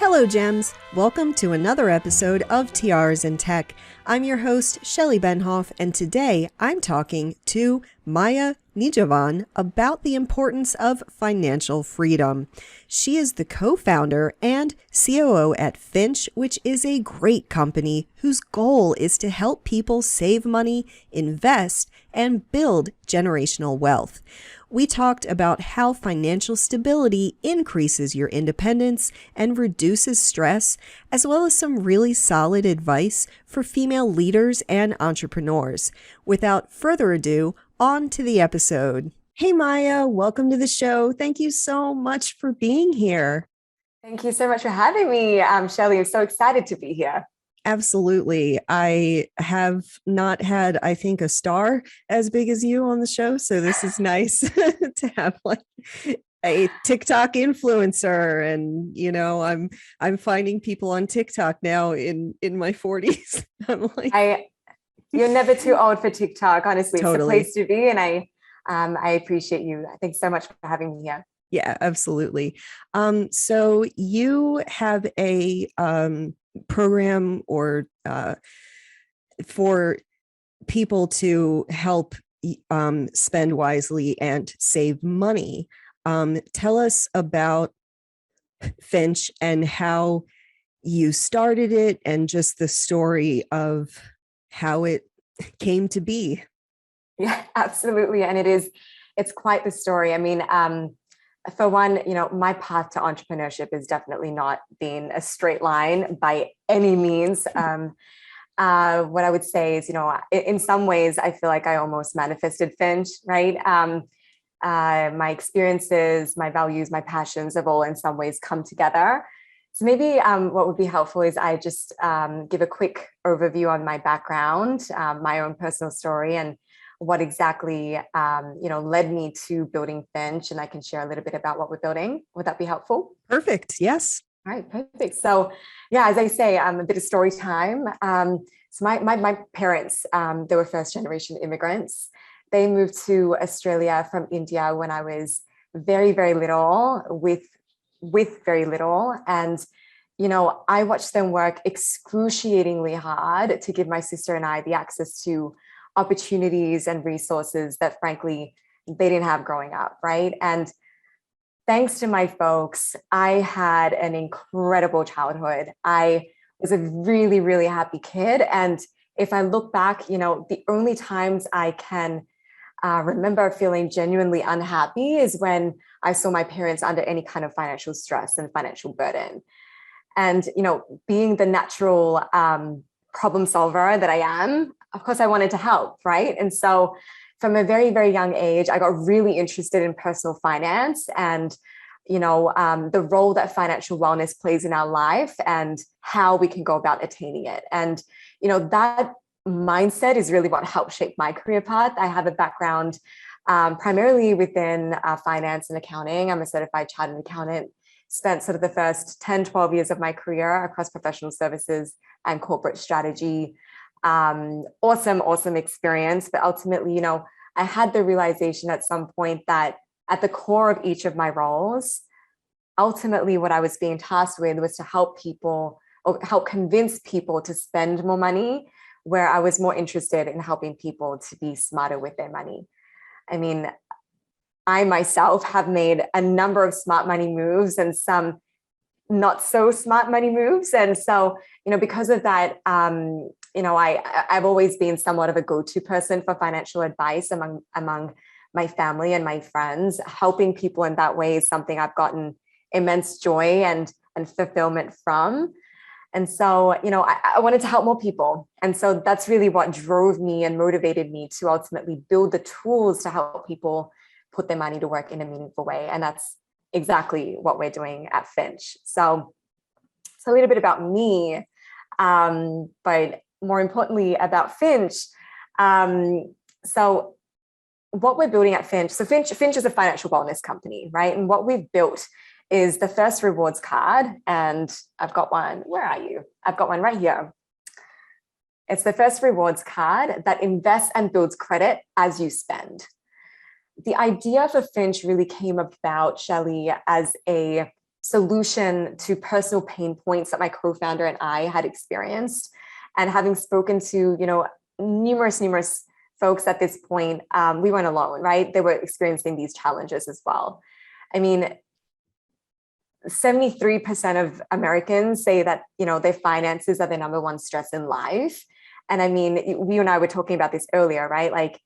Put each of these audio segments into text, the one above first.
Hello, Gems. Welcome to another episode of Tiaras and Tech. I'm your host, Shelley Benhoff, and today I'm talking to Maya Nijhawan about the importance of financial freedom. She is the co-founder and COO at Finch, which is a great company whose goal is to help people save money, invest, and build generational wealth. We talked about how financial stability increases your independence and reduces stress, as well as some really solid advice for female leaders and entrepreneurs. Without further ado, on to the episode. Hey, Maya, welcome to the show. Thank you so much for being here. Thank you so much for having me, Shelley. I'm so excited to be here. Absolutely. I have not had, I think, a star as big as you on the show. So this is nice to have like a TikTok influencer. And, you know, I'm finding people on TikTok now in my 40s. I'm like, you're never too old for TikTok, honestly. Totally. It's the place to be. And I appreciate you. Thanks so much for having me here. Yeah, absolutely. So you have a program or for people to help spend wisely and save money. Tell us about Finch and how you started it and just the story of how it came to be. Yeah, absolutely. And it's quite the story. I mean, for one, you know, my path to entrepreneurship has definitely not been a straight line by any means. What I would say is, you know, in some ways, I feel like I almost manifested Finch, right? My experiences, my values, my passions have all in some ways come together. So maybe what would be helpful is I just give a quick overview on my background, my own personal story, and what exactly led me to building Finch, and I can share a little bit about what we're building. Would that be helpful? Perfect. Yes. All right, perfect. So yeah, as I say, a bit of story time. So my parents, they were first generation immigrants. They moved to Australia from India when I was very, very little, with very little. And you know, I watched them work excruciatingly hard to give my sister and I the access to opportunities and resources that frankly they didn't have growing up, right? And thanks to my folks, I had an incredible childhood. I was a really, really happy kid. And if I look back, you know, the only times I can remember feeling genuinely unhappy is when I saw my parents under any kind of financial stress and financial burden. And, you know, being the natural problem solver that I am, of course, I wanted to help, right? And so from a very, very young age, I got really interested in personal finance and, you know, the role that financial wellness plays in our life and how we can go about attaining it. And, you know, that mindset is really what helped shape my career path. I have a background primarily within finance and accounting. I'm a certified chartered accountant. Spent sort of the first 10, 12 years of my career across professional services and corporate strategy. Awesome experience. But ultimately, you know, I had the realization at some point that at the core of each of my roles, ultimately what I was being tasked with was to help people or help convince people to spend more money, where I was more interested in helping people to be smarter with their money. I mean, I myself have made a number of smart money moves and some not so smart money moves. And so, you know, because of that, you know, I've always been somewhat of a go-to person for financial advice among my family and my friends. Helping people in that way is something I've gotten immense joy and fulfillment from. And so, you know, I wanted to help more people. And so that's really what drove me and motivated me to ultimately build the tools to help people put their money to work in a meaningful way. And that's exactly what we're doing at Finch. So a little bit about me, but more importantly about Finch. So what we're building at Finch, so Finch is a financial wellness company, right? And what we've built is the first rewards card. And I've got one, where are you? I've got one right here. It's the first rewards card that invests and builds credit as you spend. The idea for Finch really came about, Shelley, as a solution to personal pain points that my co-founder and I had experienced. And having spoken to, numerous folks at this point, we weren't alone, right? They were experiencing these challenges as well. I mean, 73% of Americans say that, their finances are their number one stress in life. And I mean, you and I were talking about this earlier, right? Like,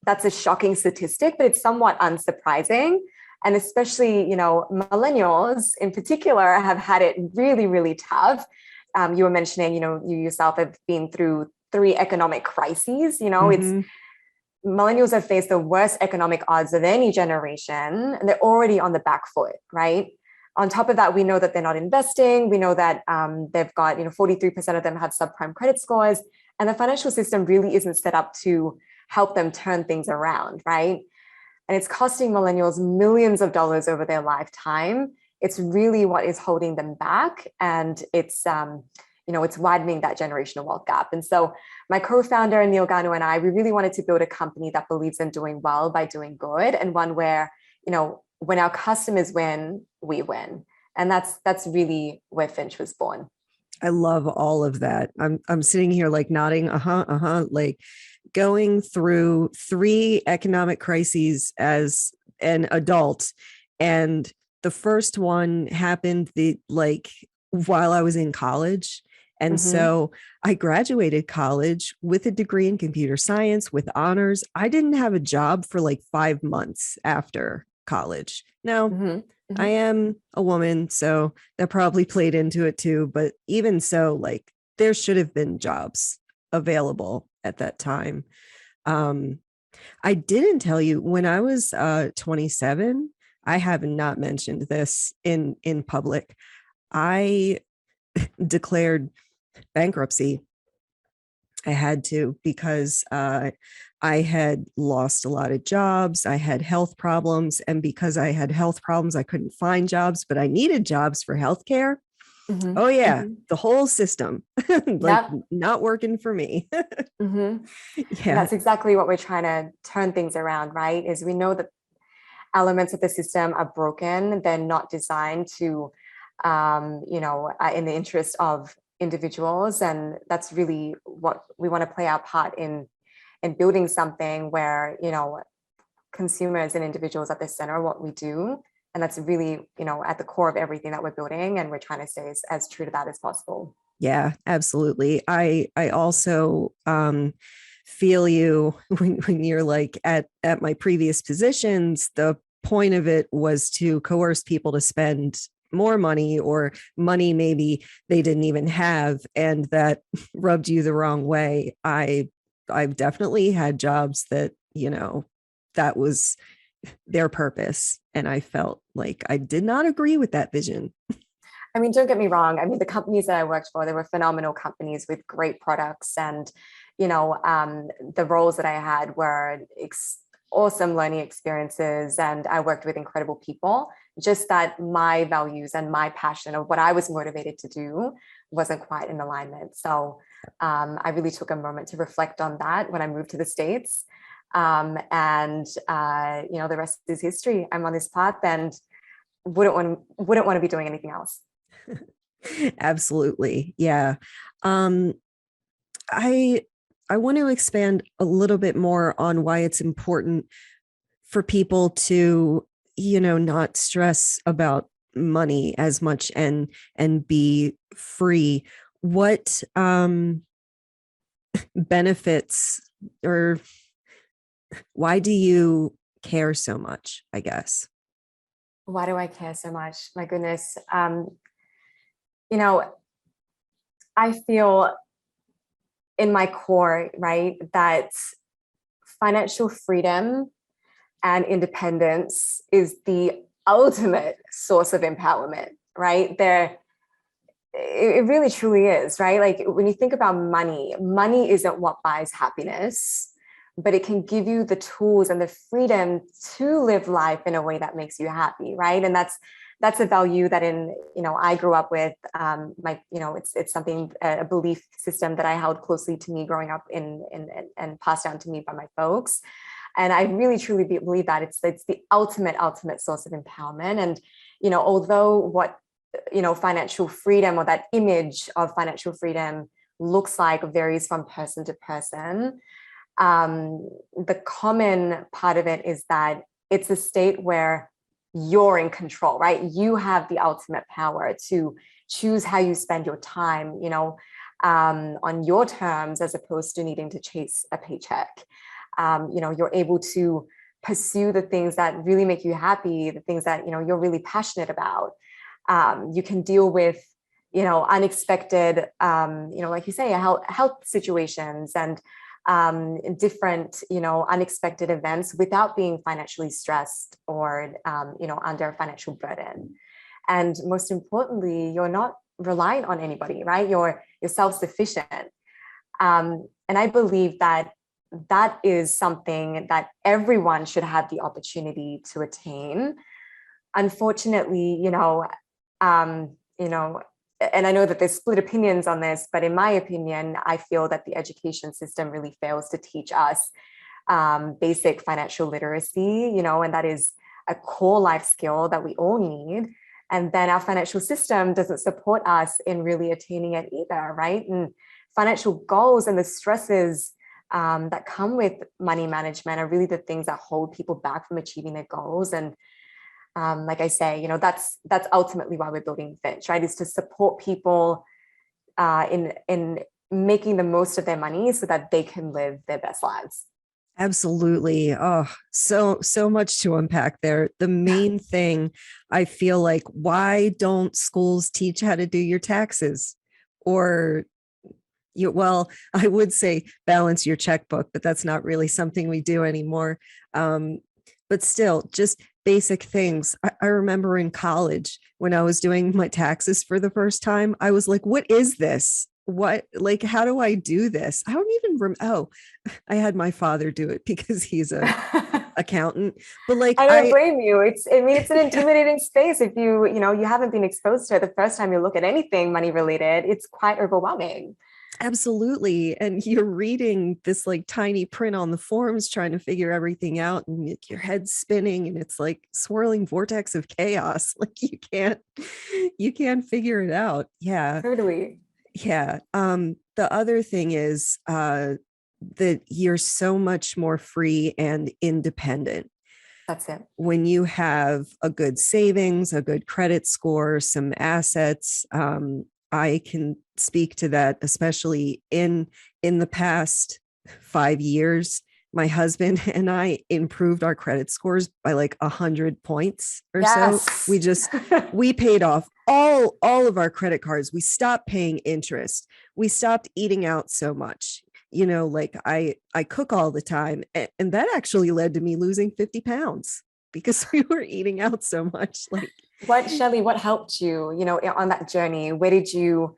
that's a shocking statistic, but it's somewhat unsurprising. And especially, millennials in particular have had it really, really tough. You were mentioning, you yourself have been through 3 economic crises. It's millennials have faced the worst economic odds of any generation, and they're already on the back foot, right? On top of that, we know that they're not investing. We know that they've got, 43% of them have subprime credit scores, and the financial system really isn't set up to help them turn things around, right? And it's costing millennials millions of dollars over their lifetime. It's really what is holding them back, and it's it's widening that generational wealth gap. And so my co-founder Neil Ganu and I, we really wanted to build a company that believes in doing well by doing good, and one where, when our customers win, we win. And that's really where Finch was born. I love all of that. I'm sitting here like nodding, like going through 3 economic crises as an adult. And the first one happened while I was in college. And so I graduated college with a degree in computer science with honors. I didn't have a job for like 5 months after college. Now, I am a woman, so that probably played into it too. But even so, like, there should have been jobs available at that time. I didn't tell you, when I was 27, I have not mentioned this in public. I declared bankruptcy. I had to, because I had lost a lot of jobs. I had health problems. And because I had health problems, I couldn't find jobs, but I needed jobs for healthcare. Oh yeah. The whole system, not working for me. Yeah. That's exactly what we're trying to turn things around, right? Is we know that elements of the system are broken. They're not designed to, in the interest of individuals. And that's really what we want to play our part in building something where, consumers and individuals at the center of what we do. And that's really, at the core of everything that we're building. And we're trying to stay as true to that as possible. Yeah, absolutely. I also feel you when you're like at my previous positions. The point of it was to coerce people to spend more money, or money maybe they didn't even have, and that rubbed you the wrong way. I've definitely had jobs that, that was their purpose. And I felt like I did not agree with that vision. I mean, don't get me wrong. I mean, the companies that I worked for, they were phenomenal companies with great products. And, the roles that I had were awesome learning experiences. And I worked with incredible people. Just that my values and my passion of what I was motivated to do wasn't quite in alignment. So I really took a moment to reflect on that when I moved to the States. The rest is history. I'm on this path and wouldn't want to be doing anything else. Absolutely. Yeah. I want to expand a little bit more on why it's important for people to, not stress about money as much and be free. What benefits, or why do you care so much, I guess? Why do I care so much? My goodness. I feel in my core, right, that financial freedom and independence is the ultimate source of empowerment, right? It really truly is, right? Like, when you think about money isn't what buys happiness, but it can give you the tools and the freedom to live life in a way that makes you happy, right? And that's a value that I grew up with. It's something, a belief system that I held closely to me growing up and passed down to me by my folks. And I really truly believe that it's the ultimate source of empowerment. And although financial freedom, or that image of financial freedom, looks like varies from person to person, the common part of it is that it's a state where you're in control, right? You have the ultimate power to choose how you spend your time, on your terms, as opposed to needing to chase a paycheck. You're able to pursue the things that really make you happy, the things that, you're really passionate about. You can deal with, unexpected, like you say, health situations and different, unexpected events without being financially stressed or, under a financial burden. And most importantly, you're not reliant on anybody, right? You're self-sufficient. And I believe that is something that everyone should have the opportunity to attain. Unfortunately, and I know that there's split opinions on this, but in my opinion, I feel that the education system really fails to teach us basic financial literacy, and that is a core life skill that we all need. And then our financial system doesn't support us in really attaining it either, right? And financial goals and the stresses that come with money management are really the things that hold people back from achieving their goals. And like I say, that's ultimately why we're building Finch, right? Is to support people in making the most of their money so that they can live their best lives. Absolutely. Oh, so much to unpack there. The main thing, I feel like, why don't schools teach how to do your taxes? Or I would say balance your checkbook, but that's not really something we do anymore. But still, just basic things. I remember in college when I was doing my taxes for the first time, I was like, what is this? How do I do this? I don't even remember. I had my father do it because he's a accountant, but I don't blame you. It's an intimidating space. If you haven't been exposed to it the first time you look at anything money related, it's quite overwhelming. Absolutely. And you're reading this like tiny print on the forms, trying to figure everything out, and your head's spinning, and it's like swirling vortex of chaos. Like you can't figure it out. Yeah. Totally. Yeah. The other thing is that you're so much more free and independent. That's it. When you have a good savings, a good credit score, some assets, I can speak to that, especially in the past 5 years. My husband and I improved our credit scores by like 100 points or so. We paid off all of our credit cards. We stopped paying interest. We stopped eating out so much. Like I cook all the time, and that actually led to me losing 50 pounds because we were eating out so much. Like, Shelley, what helped you, on that journey? Where did you,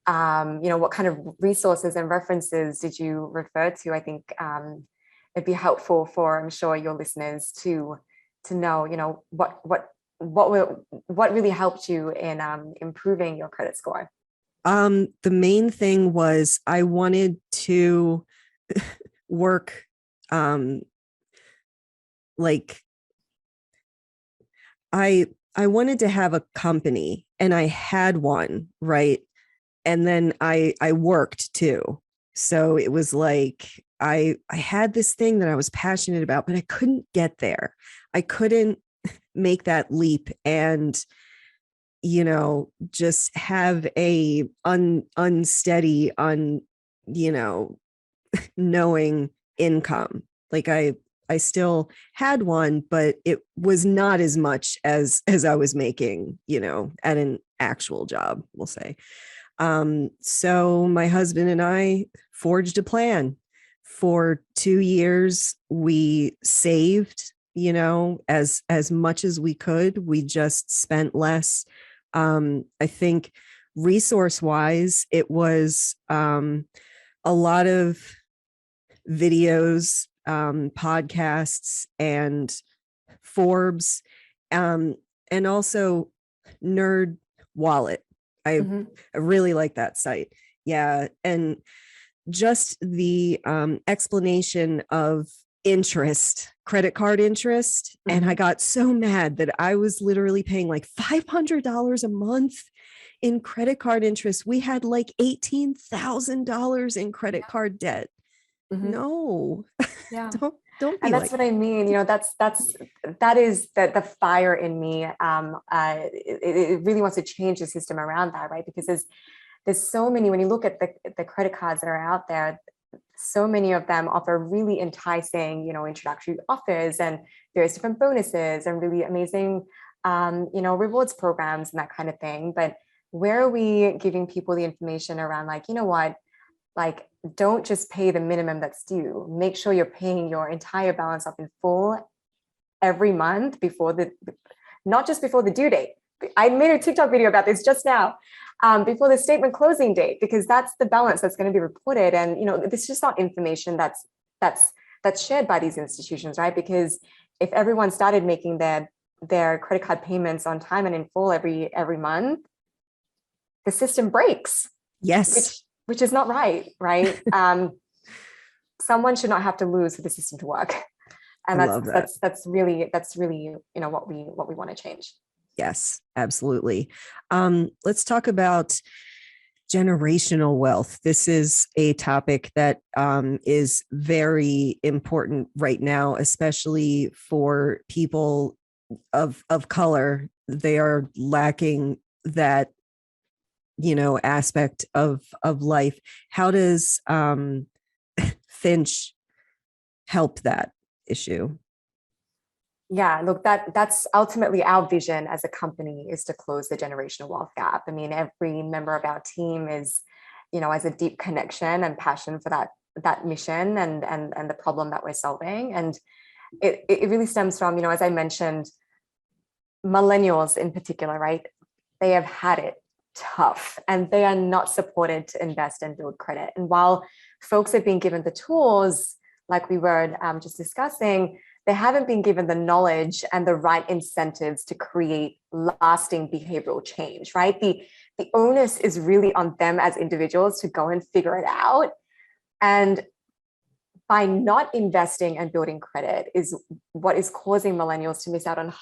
what kind of resources and references did you refer to? I think it'd be helpful for, I'm sure, your listeners to know, what really helped you in improving your credit score. The main thing was I wanted to work, like I wanted to have a company, and I had one, right? And then I worked too. So it was like I had this thing that I was passionate about, but I couldn't get there. I couldn't make that leap and just have a unsteady, knowing income. Like I still had one, but it was not as much as I was making, at an actual job, we'll say. So my husband and I forged a plan. For 2 years, we saved, as much as we could. We just spent less. I think resource-wise, it was a lot of videos, podcasts, and Forbes, and also Nerd Wallet. I really like that site. Yeah. And just the explanation of credit card interest. And I got so mad that I was literally paying like $500 a month in credit card interest. We had like $18,000 in credit card debt. No, Yeah. don't be and that's like what I mean. That is the fire in me. It really wants to change the system around that, right? Because there's so many, when you look at the credit cards that are out there, so many of them offer really enticing, introductory offers and various different bonuses and really amazing, rewards programs and that kind of thing. But where are we giving people the information around, like, you know what, like, don't just pay the minimum that's due. Make sure you're paying your entire balance up in full every month not just before the due date. I made a TikTok video about this just now, before the statement closing date, because that's the balance that's going to be reported. And, this is just not information that's shared by these institutions, right? Because if everyone started making their credit card payments on time and in full every month, the system breaks. Yes. Which is not right? Someone should not have to lose for the system to work. And that's really, what we want to change. Yes, absolutely. Let's talk about generational wealth. This is a topic that is very important right now, especially for people of color. They are lacking that, aspect of life. How does Finch help that issue? Yeah, look, that's ultimately our vision as a company, is to close the generational wealth gap. I mean, every member of our team has a deep connection and passion for that mission and the problem that we're solving. And it really stems from, as I mentioned, millennials in particular, right? They have had it tough and they are not supported to invest and build credit. And while folks have been given the tools, like we were just discussing, they haven't been given the knowledge and the right incentives to create lasting behavioral change, right? The onus is really on them as individuals to go and figure it out. And by not investing and building credit is what is causing millennials to miss out on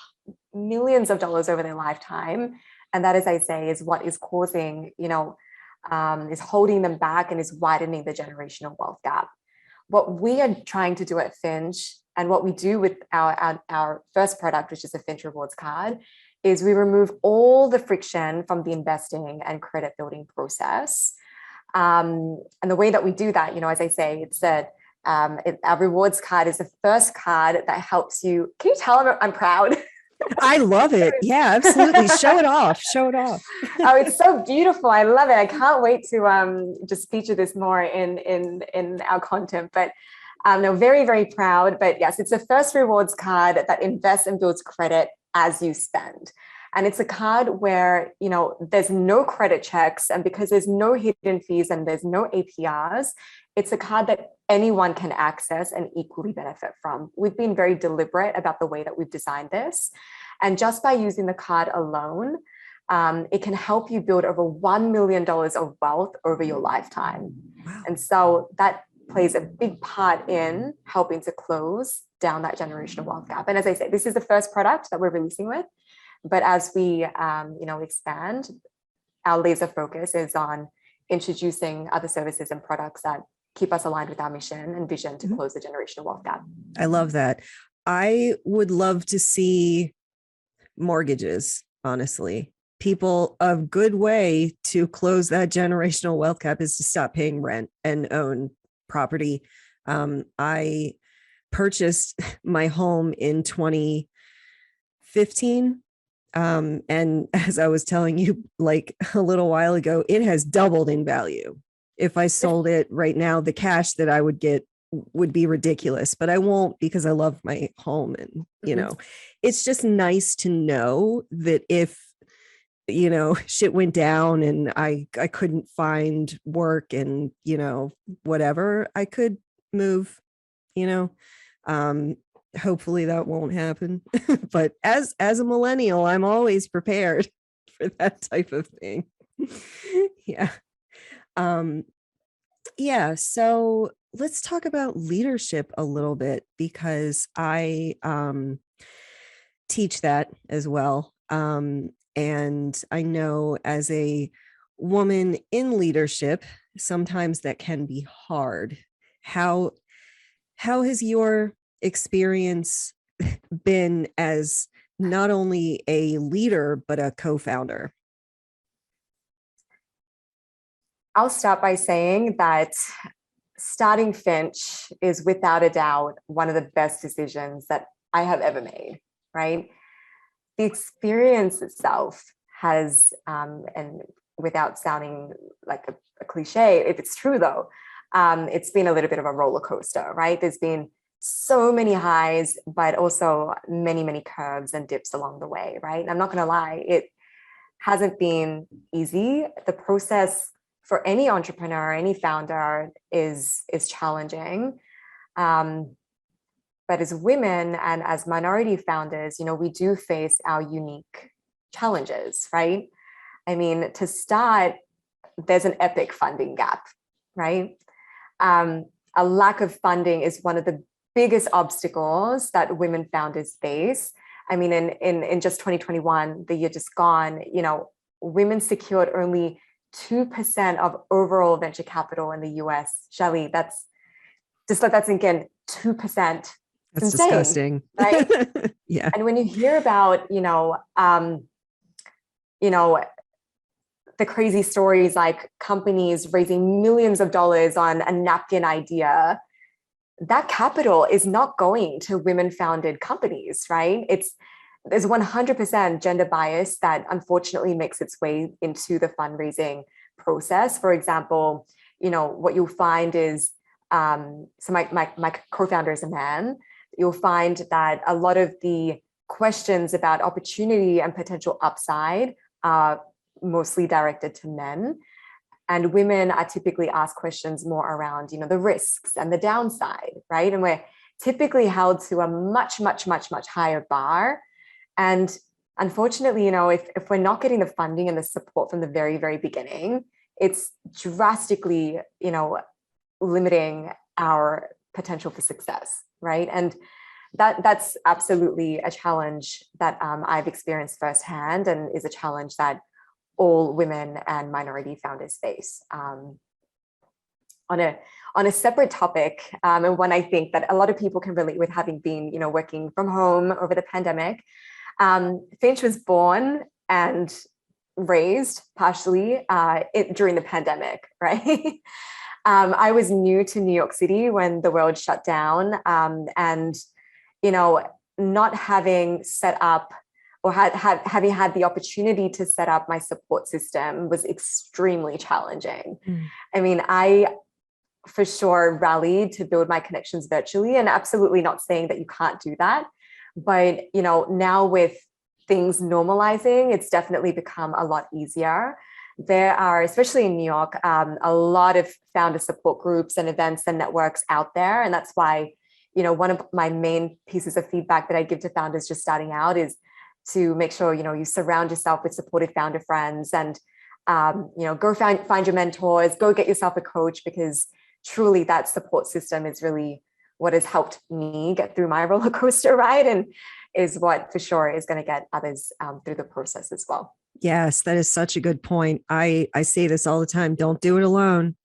millions of dollars over their lifetime. And that, as I say, is what is causing, is holding them back and is widening the generational wealth gap. What we are trying to do at Finch, and what we do with our first product, which is a Finch Rewards card, is we remove all the friction from the investing and credit building process. And the way that we do that, as I say, it's that our rewards card is the first card that helps you. Can you tell I'm proud? I love it. Yeah, absolutely. Show it off. Show it off. Oh, it's so beautiful. I love it. I can't wait to just feature this more in our content. But no, very, very proud. But yes, it's the first rewards card that invests and builds credit as you spend. And it's a card where, there's no credit checks, and because there's no hidden fees and there's no APRs, it's a card that anyone can access and equally benefit from. We've been very deliberate about the way that we've designed this. And just by using the card alone, it can help you build over $1 million of wealth over your lifetime. Wow. And so that plays a big part in helping to close down that generational wealth gap. And as I say, this is the first product that we're releasing with. But as we expand, our laser focus is on introducing other services and products that keep us aligned with our mission and vision to close the generational wealth gap. I love that. I would love to see mortgages, honestly. People, a good way to close that generational wealth gap is to stop paying rent and own property. I purchased my home in 2015. And as I was telling you, like a little while ago, it has doubled in value. If I sold it right now, the cash that I would get would be ridiculous, but I won't, because I love my home. And, it's just nice to know that if, shit went down and I couldn't find work and, whatever, I could move, hopefully that won't happen. But as a millennial, I'm always prepared for that type of thing. Yeah. Yeah. So let's talk about leadership a little bit, because I teach that as well. And I know as a woman in leadership, sometimes that can be hard. How has your experience been as not only a leader, but a co-founder? I'll start by saying that starting Finch is without a doubt one of the best decisions that I have ever made, right? The experience itself has, and without sounding like a cliche, if it's true though, it's been a little bit of a roller coaster, right? There's been so many highs, but also many, many curves and dips along the way, right? And I'm not going to lie, it hasn't been easy. The process for any entrepreneur, any founder is challenging. But as women and as minority founders, we do face our unique challenges, right? I mean, to start, there's an epic funding gap, right? A lack of funding is one of the biggest obstacles that women founders face. I mean, in just 2021, the year just gone, women secured only 2% of overall venture capital in the US. Shelley, that's just let that sink in. 2%. That's insane, disgusting, right? Yeah. And when you hear about, the crazy stories like companies raising millions of dollars on a napkin idea, that capital is not going to women-founded companies, right? There's 100% gender bias that unfortunately makes its way into the fundraising process. For example, what you'll find is, so my co-founder is a man. You'll find that a lot of the questions about opportunity and potential upside are mostly directed to men. And women are typically asked questions more around, the risks and the downside, right? And we're typically held to a much, much, much, much higher bar. And unfortunately, if we're not getting the funding and the support from the very, very beginning, it's drastically, limiting our potential for success, right? And that's absolutely a challenge that I've experienced firsthand, and is a challenge that all women and minority founders face. On a separate topic, and one I think that a lot of people can relate with, having been, working from home over the pandemic. Finch was born and raised partially during the pandemic, right? I was new to New York City when the world shut down, and not having set up or having had the opportunity to set up my support system was extremely challenging. I mean, I for sure rallied to build my connections virtually, and absolutely not saying that you can't do that. But, now with things normalizing, it's definitely become a lot easier. There are, especially in New York, a lot of founder support groups and events and networks out there. And that's why, one of my main pieces of feedback that I give to founders just starting out is to make sure, you surround yourself with supportive founder friends, and, go find your mentors, go get yourself a coach, because truly that support system is really what has helped me get through my roller coaster ride, and is what for sure is going to get others through the process as well. Yes, that is such a good point. I say this all the time. Don't do it alone.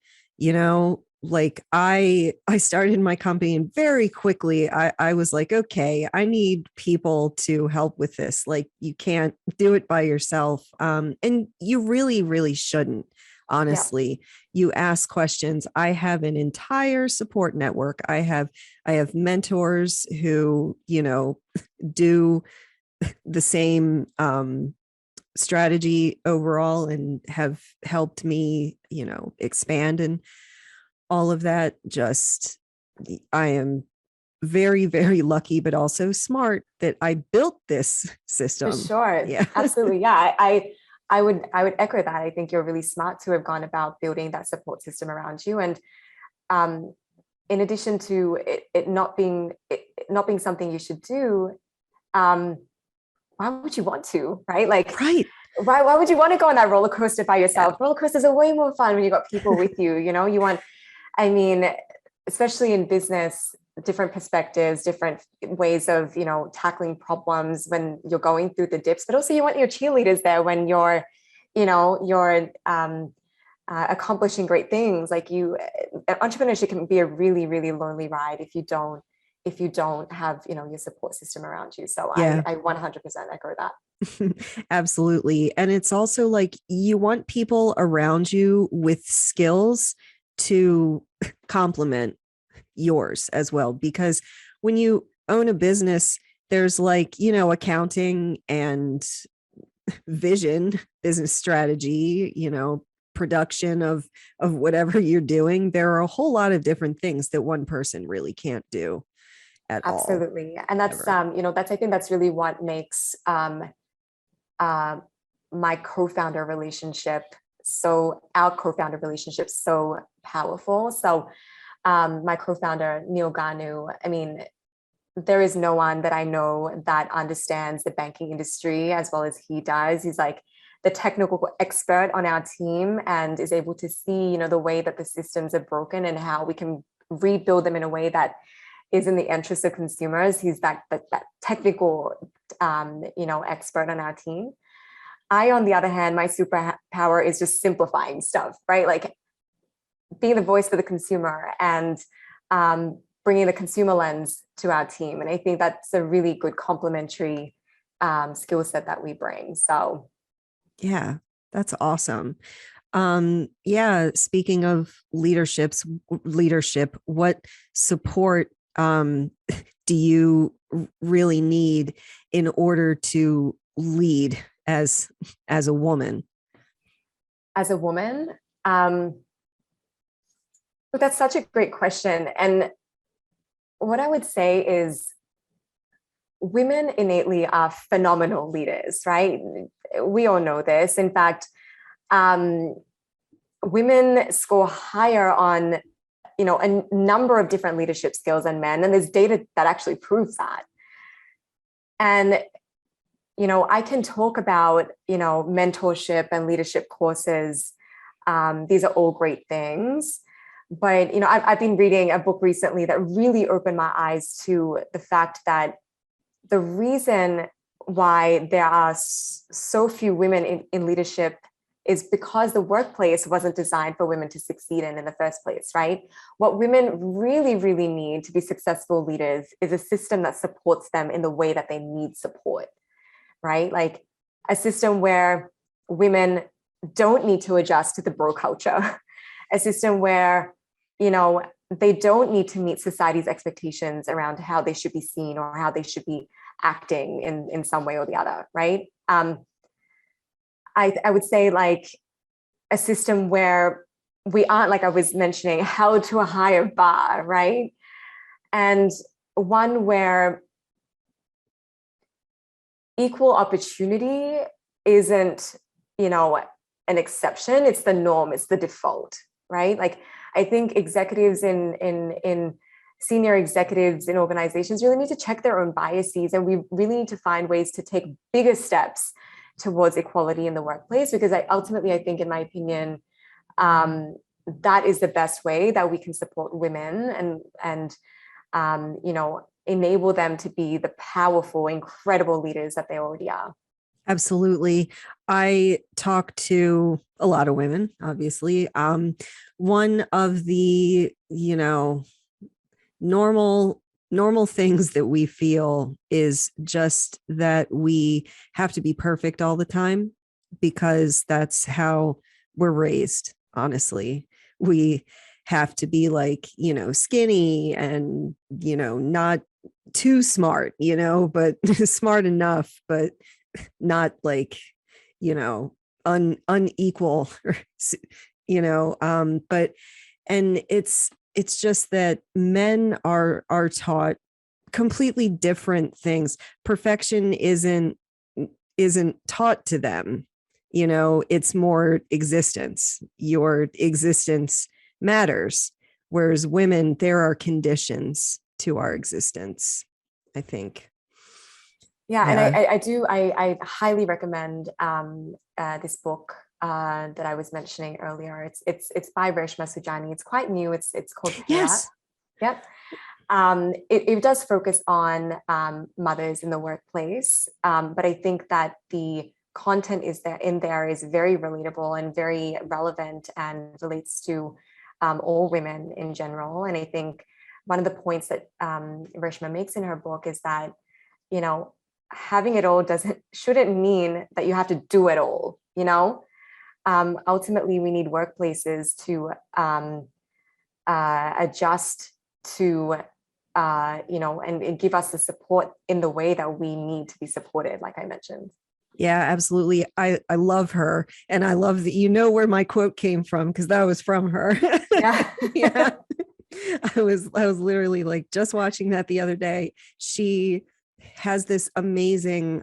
Like I started my company, and very quickly I was like, okay, I need people to help with this. Like, you can't do it by yourself. And you really, really shouldn't. Honestly, you ask questions. I have an entire support network. I have mentors who, do the same strategy overall, and have helped me, expand and all of that. Just, I am very, very lucky, but also smart that I built this system. For sure. Yeah. Absolutely. Yeah. I would echo that. I think you're really smart to have gone about building that support system around you. And in addition to it not being something you should do, why would you want to, right? Like, right. Why would you want to go on that roller coaster by yourself? Yeah. Roller coasters are way more fun when you got people with you. You want, especially in business, different perspectives, different ways of, tackling problems when you're going through the dips, but also you want your cheerleaders there when you're accomplishing great things. Like entrepreneurship can be a really, really lonely ride if you don't have, your support system around you. So Yeah. I 100% echo that. Absolutely. And it's also like you want people around you with skills to complement yours as well. Because when you own a business, there's like, accounting and vision, business strategy, production of whatever you're doing. There are a whole lot of different things that one person really can't do at all. Absolutely. And that's, Ever. I think that's really what makes my co-founder relationship our co-founder relationship so powerful. So my co-founder, Neil Ganu, I mean, there is no one that I know that understands the banking industry as well as he does. He's like the technical expert on our team and is able to see, the way that the systems are broken and how we can rebuild them in a way that is in the interest of consumers. He's that technical, expert on our team. I, on the other hand, my superpower is just simplifying stuff, right? Like being the voice for the consumer and bringing the consumer lens to our team. And I think that's a really good complementary skill set that we bring. So, yeah, that's awesome. Speaking of leadership, what support do you really need in order to lead as a woman? As a woman, but that's such a great question. And what I would say is women innately are phenomenal leaders, right? We all know this. In fact, women score higher on, a number of different leadership skills than men. And there's data that actually proves that. And, I can talk about, mentorship and leadership courses. These are all great things. But, I've been reading a book recently that really opened my eyes to the fact that the reason why there are so few women in leadership is because the workplace wasn't designed for women to succeed in the first place, right? What women really, really need to be successful leaders is a system that supports them in the way that they need support, right? Like a system where women don't need to adjust to the bro culture, a system where, they don't need to meet society's expectations around how they should be seen or how they should be acting in some way or the other, right? I would say like a system where we aren't, like I was mentioning, held to a higher bar, right? And one where equal opportunity isn't, an exception, it's the norm, it's the default, right? Like I think executives in senior executives in organizations really need to check their own biases, and we really need to find ways to take bigger steps towards equality in the workplace, because ultimately, I think, in my opinion, that is the best way that we can support women and enable them to be the powerful, incredible leaders that they already are. Absolutely. I talk to a lot of women, obviously. One of the, normal things that we feel is just that we have to be perfect all the time, because that's how we're raised. Honestly, we have to be like, skinny and, not too smart, but smart enough, but not like, unequal, but, and it's just that men are taught completely different things. Perfection isn't taught to them. It's more existence. Your existence matters. Whereas women, there are conditions to our existence, I think. Yeah, and I highly recommend this book that I was mentioning earlier. It's by Reshma Saujani. It's quite new. It's called Tiara. Yes. Yep. It does focus on mothers in the workplace, but I think that the content is very relatable and very relevant and relates to all women in general. And I think one of the points that Reshma makes in her book is that, you know, having it all shouldn't mean that you have to do it all, you know. Ultimately, we need workplaces to adjust to and give us the support in the way that we need to be supported, like I mentioned. Yeah, absolutely. I love her. And I love that, where my quote came from, because that was from her. Yeah. Yeah. I was literally like just watching that the other day. She has this amazing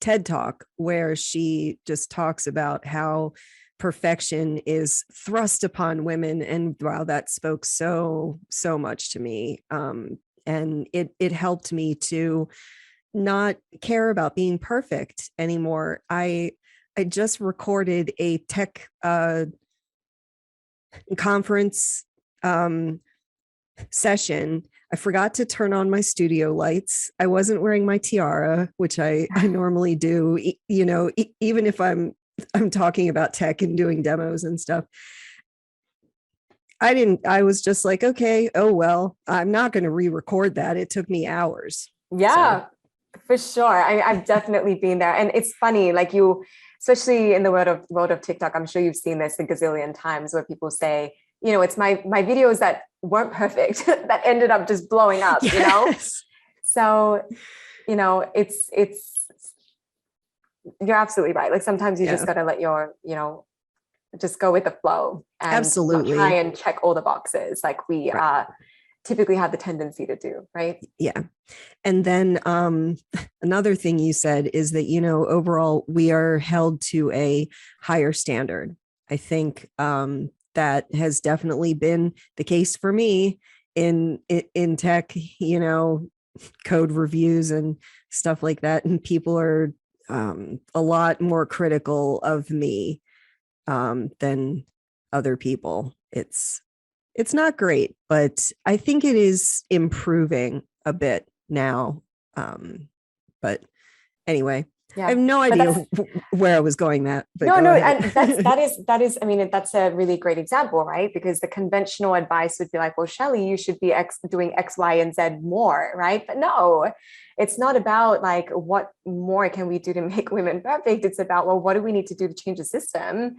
TED talk where she just talks about how perfection is thrust upon women. And wow, that spoke so much to me. And it helped me to not care about being perfect anymore. I just recorded a tech conference session. I forgot to turn on my studio lights. I wasn't wearing my tiara, which I normally do, even if I'm talking about tech and doing demos and stuff. I was just like, okay, oh, well, I'm not going to re-record that. It took me hours. Yeah, for sure. I've definitely been there. And it's funny, like especially in the world of TikTok, I'm sure you've seen this a gazillion times where people say, it's my videos that weren't perfect that ended up just blowing up, Yes. So, it's you're absolutely right. Like sometimes you just got to let just go with the flow and absolutely try and check all the boxes like we typically have the tendency to do, right? Yeah. And then another thing you said is that, overall, we are held to a higher standard. I think that has definitely been the case for me in tech, code reviews and stuff like that. And people are a lot more critical of me than other people. It's not great, but I think it is improving a bit now. But anyway, I have no idea where I was going that. But no, and that is. I mean, that's a really great example, right? Because the conventional advice would be like, well, Shelley, you should be doing X, Y, and Z more, right? But no, it's not about like what more can we do to make women perfect. It's about, well, what do we need to do to change the system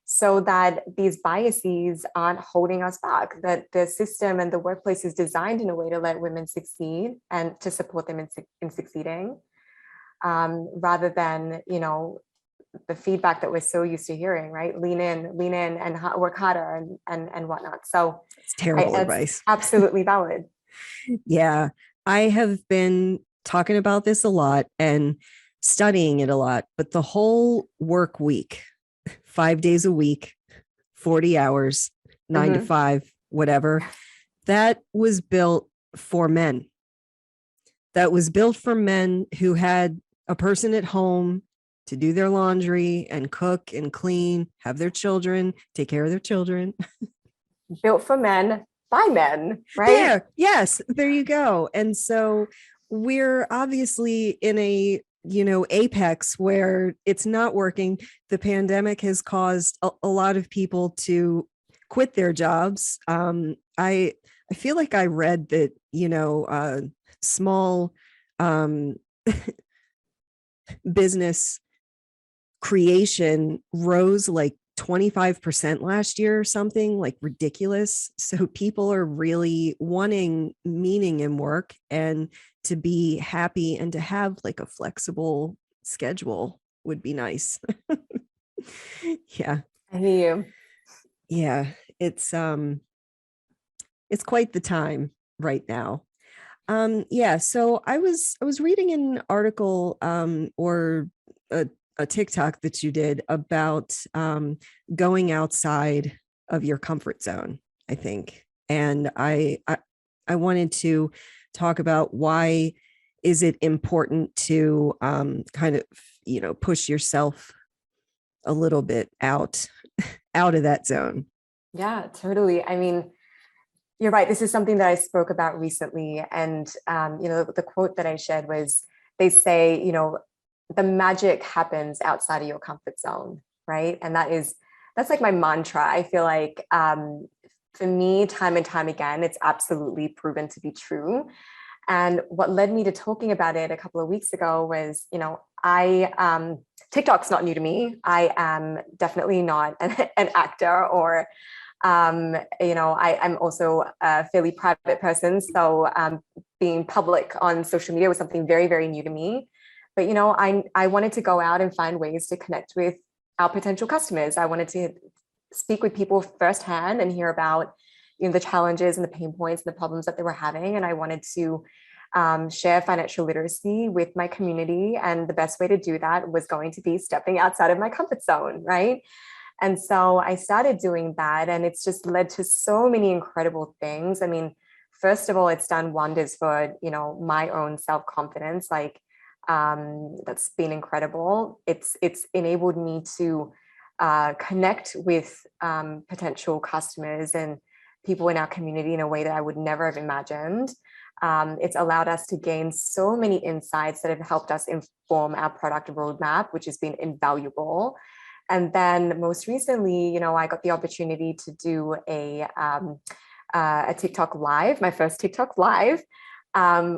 so that these biases aren't holding us back, that the system and the workplace is designed in a way to let women succeed and to support them in succeeding, rather than, the feedback that we're so used to hearing, right? Lean in and work harder and whatnot. So it's terrible advice. Absolutely valid. Yeah. I have been talking about this a lot and studying it a lot, but the whole work week, 5 days a week, 40 hours, 9 to 5, whatever, that was built for men. That was built for men who had a person at home to do their laundry and cook and clean, have their children, take care of their children. Built for men by men, right? There, yes, there you go. And so we're obviously in a apex where it's not working. The pandemic has caused a lot of people to quit their jobs. I feel like I read that small business creation rose like 25% last year or something, like ridiculous. So people are really wanting meaning in work and to be happy, and to have like a flexible schedule would be nice. Yeah. I hear you. Yeah. It's quite the time right now. Yeah. So I was reading an article or a TikTok that you did about going outside of your comfort zone, I think. And I wanted to talk about why is it important to kind of, push yourself a little bit out of that zone. Yeah, totally. I mean, You're right. This is something that I spoke about recently. And, the quote that I shared was, they say, the magic happens outside of your comfort zone, right? And that's like my mantra. I feel like for me, time and time again, it's absolutely proven to be true. And what led me to talking about it a couple of weeks ago was, TikTok's not new to me. I am definitely not an actor or I'm also a fairly private person. So being public on social media was something very, very new to me. But, I wanted to go out and find ways to connect with our potential customers. I wanted to speak with people firsthand and hear about, the challenges and the pain points and the problems that they were having. And I wanted to share financial literacy with my community. And the best way to do that was going to be stepping outside of my comfort zone, right? And so I started doing that, and it's just led to so many incredible things. I mean, first of all, it's done wonders for, my own self-confidence. Like, that's been incredible. It's enabled me to connect with potential customers and people in our community in a way that I would never have imagined. It's allowed us to gain so many insights that have helped us inform our product roadmap, which has been invaluable. And then most recently, I got the opportunity to do a TikTok live, my first TikTok live,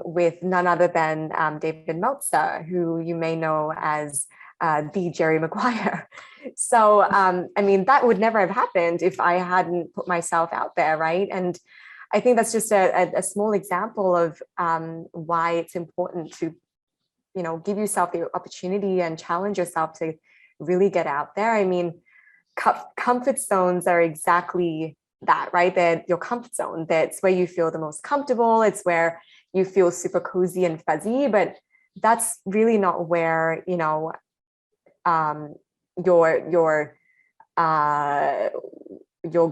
with none other than David Meltzer, who you may know as the Jerry Maguire. So, that would never have happened if I hadn't put myself out there, right? And I think that's just a small example of why it's important to, give yourself the opportunity and challenge yourself to really get out there. I mean, comfort zones are exactly that, right? They're your comfort zone. That's where you feel the most comfortable. It's where you feel super cozy and fuzzy, but that's really not where, your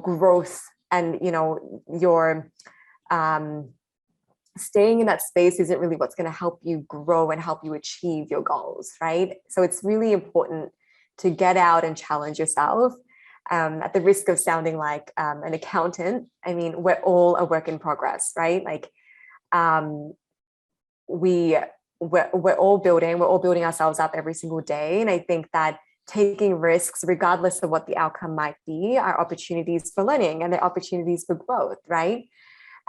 growth and, your staying in that space isn't really what's going to help you grow and help you achieve your goals, right? So it's really important to get out and challenge yourself. At the risk of sounding like an accountant, I mean, we're all a work in progress, right? Like, we're all building ourselves up every single day. And I think that taking risks, regardless of what the outcome might be, are opportunities for learning and they're opportunities for growth, right?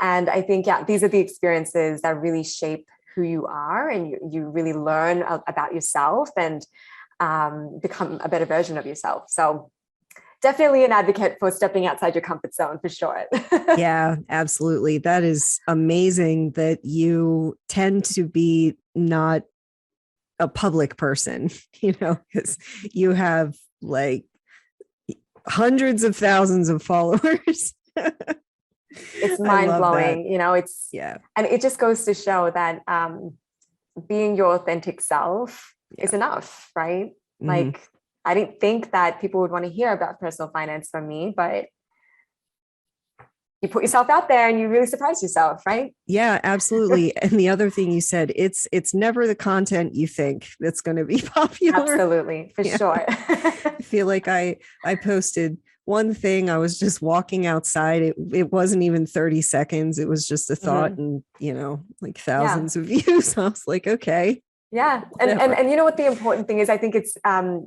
And I think, these are the experiences that really shape who you are, and you really learn about yourself and become a better version of yourself. So definitely an advocate for stepping outside your comfort zone, for sure. Yeah, absolutely. That is amazing that you tend to be not a public person, because you have like hundreds of thousands of followers. It's mind-blowing, and it just goes to show that being your authentic self is enough, right? Mm-hmm. Like, I didn't think that people would want to hear about personal finance from me, but you put yourself out there and you really surprise yourself, right? Yeah, absolutely. And the other thing you said, it's never the content you think that's going to be popular. Absolutely, for sure. I feel like I posted one thing. I was just walking outside. It wasn't even 30 seconds. It was just a thought, and like thousands of views. I was like, okay. Yeah. And you know what the important thing is? I think it's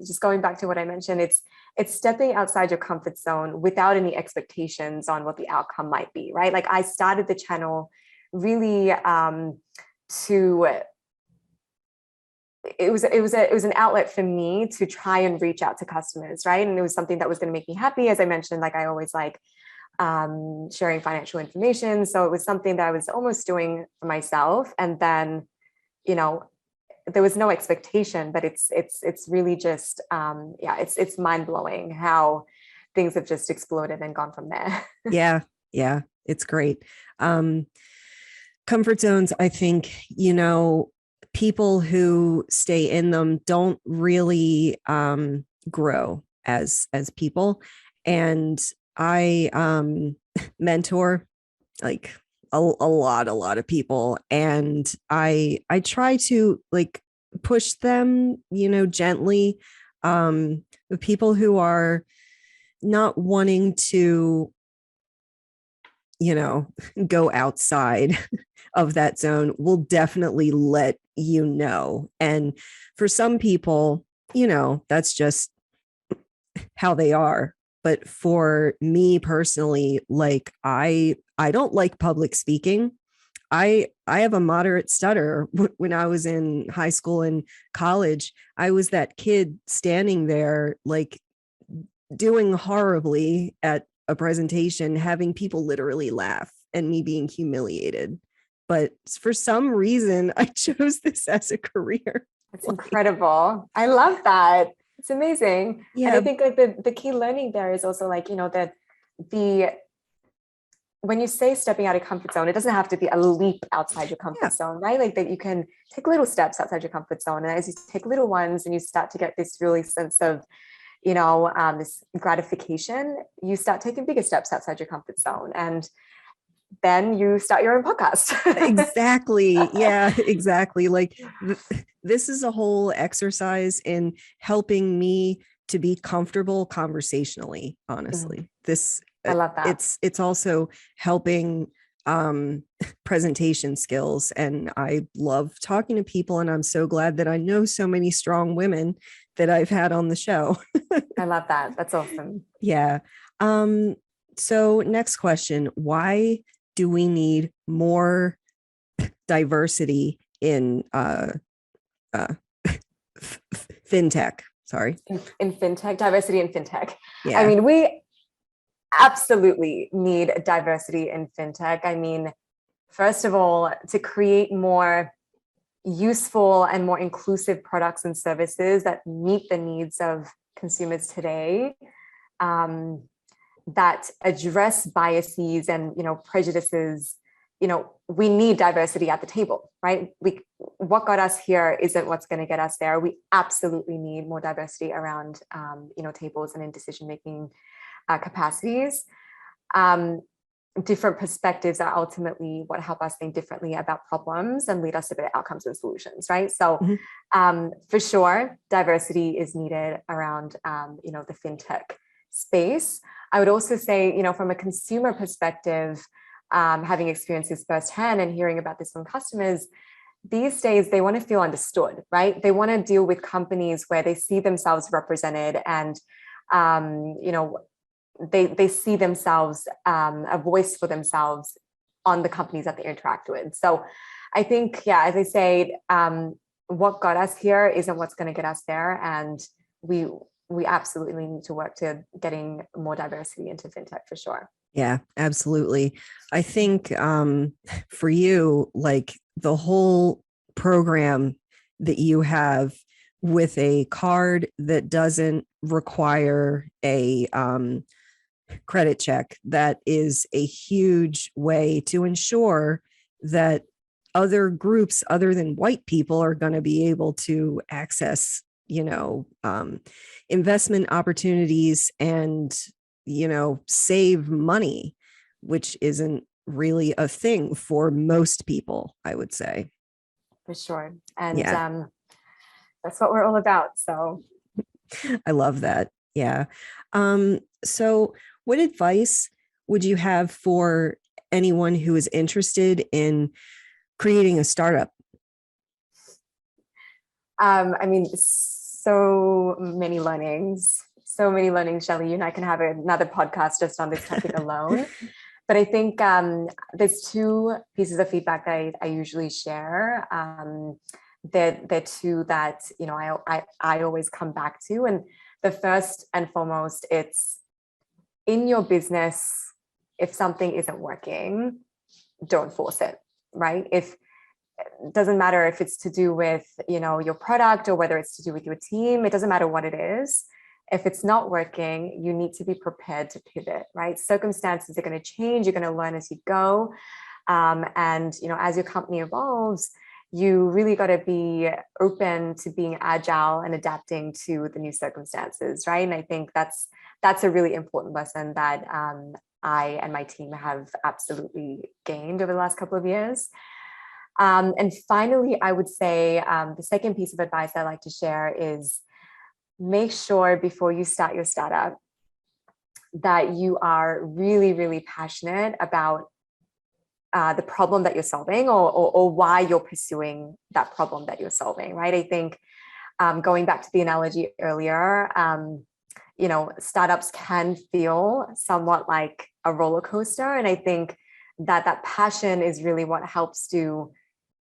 just going back to what I mentioned, it's stepping outside your comfort zone without any expectations on what the outcome might be, right? Like, I started the channel really it was an outlet for me to try and reach out to customers, right? And it was something that was going to make me happy. As I mentioned, like, I always like sharing financial information. So it was something that I was almost doing for myself. And then, there was no expectation, but it's really just, it's mind-blowing how things have just exploded and gone from there. Yeah, it's great. Comfort zones, I think, people who stay in them don't really grow as people. And I mentor like a lot of people, and I try to like push them, gently. The people who are not wanting to go outside of that zone will definitely let you know. And for some people, that's just how they are. But for me personally, like I don't like public speaking. I have a moderate stutter. When I was in high school and college, I was that kid standing there like doing horribly at a presentation, having people literally laugh and me being humiliated. But for some reason, I chose this as a career. It's incredible. I love that. It's amazing. And Yeah. I think like the key learning there is also like, that the when you say stepping out of comfort zone, it doesn't have to be a leap outside your comfort zone, right? Like that you can take little steps outside your comfort zone. And as you take little ones and you start to get this really sense of, this gratification, you start taking bigger steps outside your comfort zone. And then you start your own podcast. Exactly. Yeah, exactly. Like this is a whole exercise in helping me to be comfortable conversationally, honestly. This I love that. it's also helping presentation skills, and I love talking to people, and I'm so glad that I know so many strong women that I've had on the show. I love that. That's awesome. Yeah. So next question, why do we need more diversity in fintech? Sorry. In fintech, diversity in fintech. Yeah. I mean, we absolutely need diversity in fintech. I mean, first of all, to create more useful and more inclusive products and services that meet the needs of consumers today, that address biases and prejudices. We need diversity at the table, right? What got us here isn't what's going to get us there. We absolutely need more diversity around tables and in decision-making capacities. Different perspectives are ultimately what help us think differently about problems and lead us to better outcomes and solutions, right? So for sure, diversity is needed around the fintech space. I would also say, from a consumer perspective, having experienced this firsthand and hearing about this from customers, these days they want to feel understood, right? They want to deal with companies where they see themselves represented and they see themselves, a voice for themselves on the companies that they interact with. So I think, as I say, what got us here isn't what's going to get us there. And we absolutely need to work to getting more diversity into fintech for sure. Yeah, absolutely. I think for you, like the whole program that you have with a card that doesn't require a credit check, that is a huge way to ensure that other groups other than white people are going to be able to access investment opportunities and save money, which isn't really a thing for most people, I would say. For sure. And that's what we're all about. So I love that. Yeah. So what advice would you have for anyone who is interested in creating a startup? I mean, so many learnings, Shelley. You and I can have another podcast just on this topic alone. But I think there's two pieces of feedback that I usually share. They're two that I always come back to. And the first and foremost, it's in your business. If something isn't working, don't force it, right? It doesn't matter if it's to do with your product or whether it's to do with your team. It doesn't matter what it is. If it's not working, you need to be prepared to pivot, right? Circumstances are going to change. You're going to learn as you go. And, as your company evolves, you really got to be open to being agile and adapting to the new circumstances, right? And I think that's a really important lesson that I and my team have absolutely gained over the last couple of years. And finally, I would say the second piece of advice I like to share is make sure before you start your startup that you are really, really passionate about the problem that you're solving, or why you're pursuing that problem that you're solving, right? I think going back to the analogy earlier, startups can feel somewhat like a roller coaster. And I think that passion is really what helps to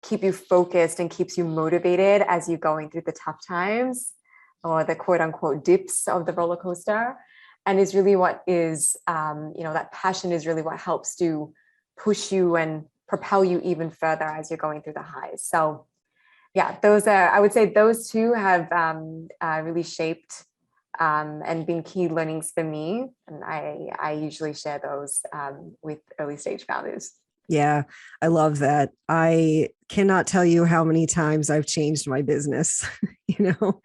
keep you focused and keeps you motivated as you're going through the tough times or the quote unquote dips of the roller coaster. And is really what is, that passion is really what helps to push you and propel you even further as you're going through the highs. So yeah, I would say those two have really shaped and been key learnings for me. And I usually share those with early stage founders. Yeah, I love that. I cannot tell you how many times I've changed my business, or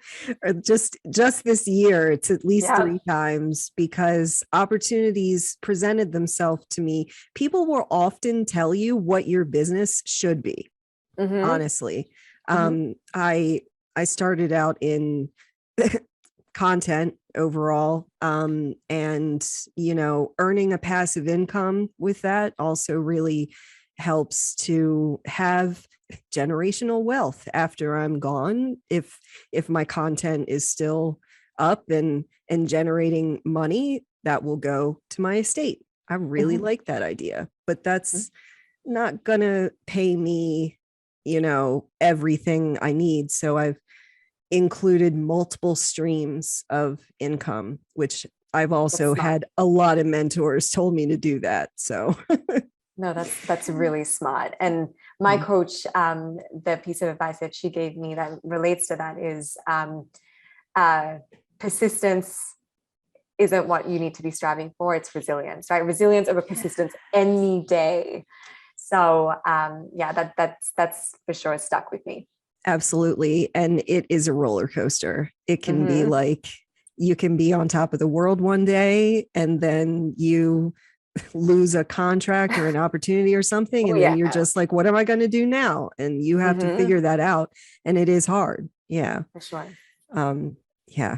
just this year, it's at least 3 times, because opportunities presented themselves to me. People will often tell you what your business should be. Honestly. I started out in content overall, and earning a passive income with that also really helps to have generational wealth after I'm gone. If my content is still up and generating money, that will go to my estate. I really like that idea, but that's not gonna pay me everything I need. So I've included multiple streams of income, which I've also had a lot of mentors told me to do that. So no, that's really smart. And my coach, the piece of advice that she gave me that relates to that is persistence isn't what you need to be striving for. It's resilience, right? Resilience over persistence any day. So that's for sure stuck with me. Absolutely. And it is a roller coaster. It can be like, you can be on top of the world one day and then you lose a contract or an opportunity or something. And then you're just like, what am I going to do now? And you have to figure that out. And it is hard. Yeah. For sure. Yeah.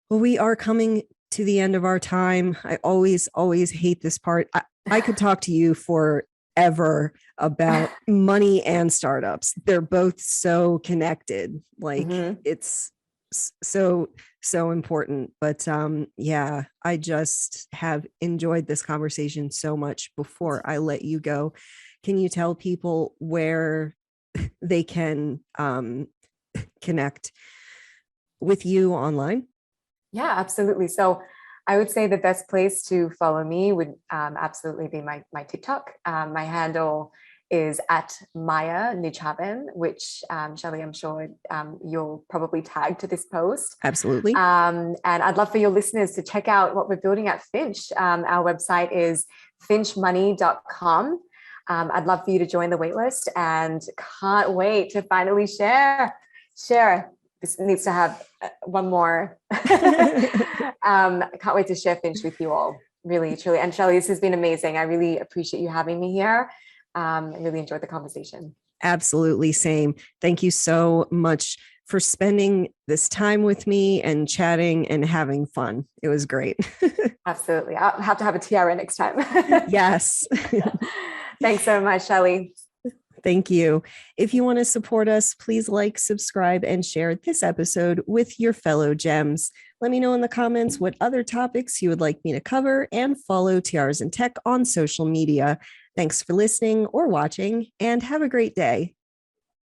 Well, we are coming to the end of our time. I always hate this part. I could talk to you forever about money and startups. They're both so connected. Like it's so important. But I just have enjoyed this conversation so much. Before I let you go, can you tell people where they can connect with you online? Yeah, absolutely. So I would say the best place to follow me would absolutely be my TikTok. My handle is at Maya Nijhawan, which Shelley, I'm sure you'll probably tag to this post. Absolutely. And I'd love for your listeners to check out what we're building at Finch. Our website is finchmoney.com. I'd love for you to join the waitlist and can't wait to finally share. This needs to have one more. I can't wait to share Finch with you all. Really, truly. And Shelley, this has been amazing. I really appreciate you having me here. I really enjoyed the conversation. Absolutely. Same. Thank you so much for spending this time with me and chatting and having fun. It was great. Absolutely. I'll have to have a tiara next time. Yes. Thanks so much, Shelley. Thank you. If you want to support us, please like, subscribe, and share this episode with your fellow gems. Let me know in the comments what other topics you would like me to cover, and follow Tiaras and Tech on social media. Thanks for listening or watching, and have a great day.